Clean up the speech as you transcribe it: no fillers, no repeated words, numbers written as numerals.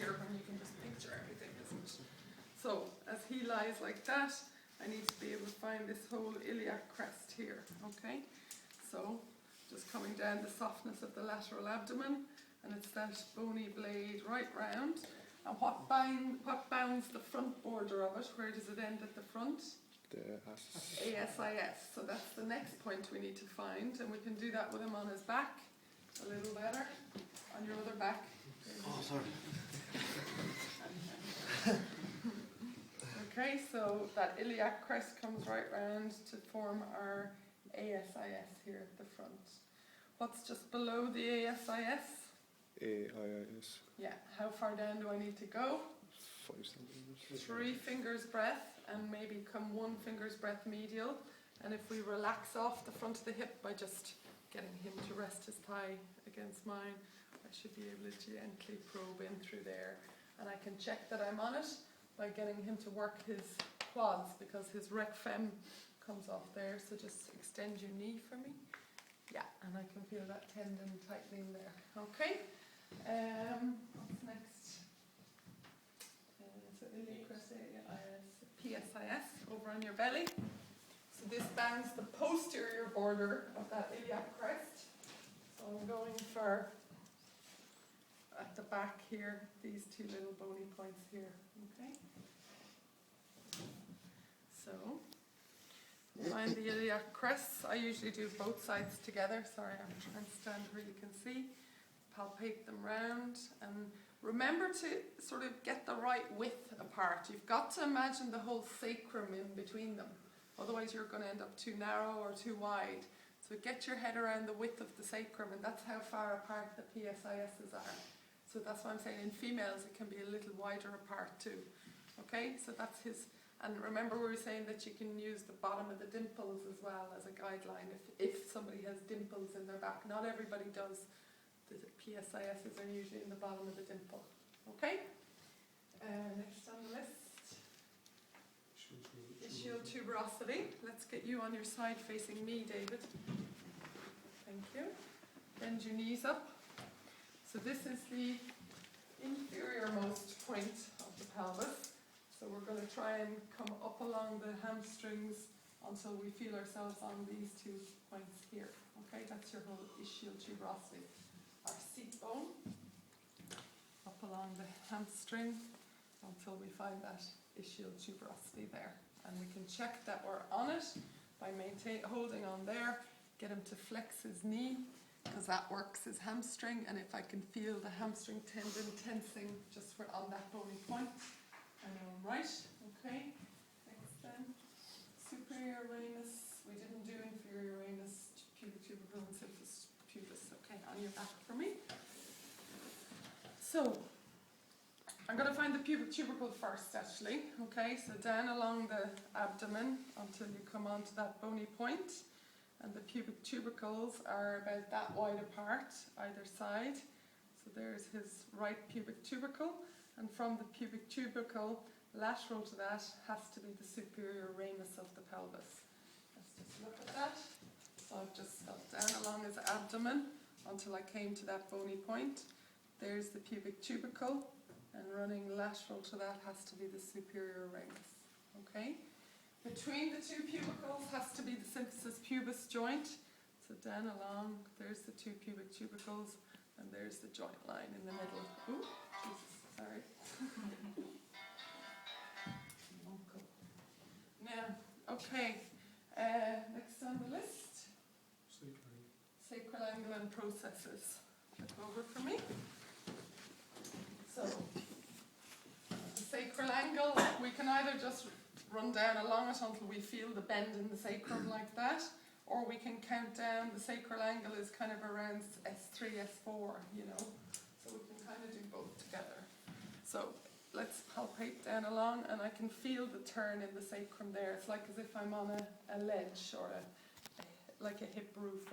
easier when you can just picture everything, isn't it? So, as he lies like that, I need to be able to find this whole iliac crest here, okay? So, just coming down the softness of the lateral abdomen, and it's that bony blade right round. And what bounds the front border of it? Where does it end at the front? The ASIS. So that's the next point we need to find, and we can do that with him on his back a little better. On your other back. Oh, sorry. Okay, so that iliac crest comes right round to form our ASIS here at the front. What's just below the ASIS? AIS. Yeah, how far down do I need to go? 5 centimeters. 3 fingers breadth, and maybe come 1 finger's breadth medial. And if we relax off the front of the hip by just getting him to rest his thigh against mine, I should be able to gently probe in through there. And I can check that I'm on it by getting him to work his quads, because his rec fem comes off there. So just extend your knee for me. Yeah, and I can feel that tendon tightening there. Okay. What's next? So iliac crest, PSIS over on your belly. So this bounds the posterior border of that iliac crest. So I'm going for, at the back here, these 2 little bony points here. Okay. So find the iliac crests. I usually do both sides together. Sorry, I'm trying to stand where you can see. Palpate them round, and remember to sort of get the right width apart. You've got to imagine the whole sacrum in between them, otherwise you're going to end up too narrow or too wide. So get your head around the width of the sacrum, and that's how far apart the PSISs are. So that's why I'm saying in females it can be a little wider apart too. Okay, so that's his. And remember, we were saying that you can use the bottom of the dimples as well as a guideline if somebody has dimples in their back. Not everybody does. The PSISs are usually in the bottom of the dimple. Okay? Next on the list, ischial tuberosity. Let's get you on your side facing me, David. Thank you. Bend your knees up. So this is the inferior-most point of the pelvis. So we're going to try and come up along the hamstrings until we feel ourselves on these 2 points here. Okay, that's your whole ischial tuberosity. Our seat bone up along the hamstring until we find that ischial tuberosity there. And we can check that we're on it by holding on there. Get him to flex his knee, because that works his hamstring. And if I can feel the hamstring tendon tensing just for on that bony point, I know I'm right. Okay. Next then, superior ramus. We didn't do inferior ramus, pubic tubercle and symphysis pubis. Okay, on your back for me. So I'm going to find the pubic tubercle first, actually. Okay, so down along the abdomen until you come onto that bony point, and the pubic tubercles are about that wide apart either side. So there's his right pubic tubercle, and from the pubic tubercle lateral to that has to be the superior ramus of the pelvis. Let's just look at that. So I've just got down along his abdomen until I came to that bony point. There's the pubic tubercle, and running lateral to that has to be the superior ramus. Okay? Between the 2 pubicles has to be the symphysis pubis joint. So down along, there's the 2 pubic tubercles, and there's the joint line in the middle. Ooh, Jesus, sorry. Now, okay, next on the list, sacral angle and processes. Flip over for me. So, the sacral angle, we can either just run down along it until we feel the bend in the sacrum like that, or we can count down. The sacral angle is kind of around S3, S4, you know, so we can kind of do both together. So let's palpate down along, and I can feel the turn in the sacrum there. It's like as if I'm on a ledge or like a hip roof.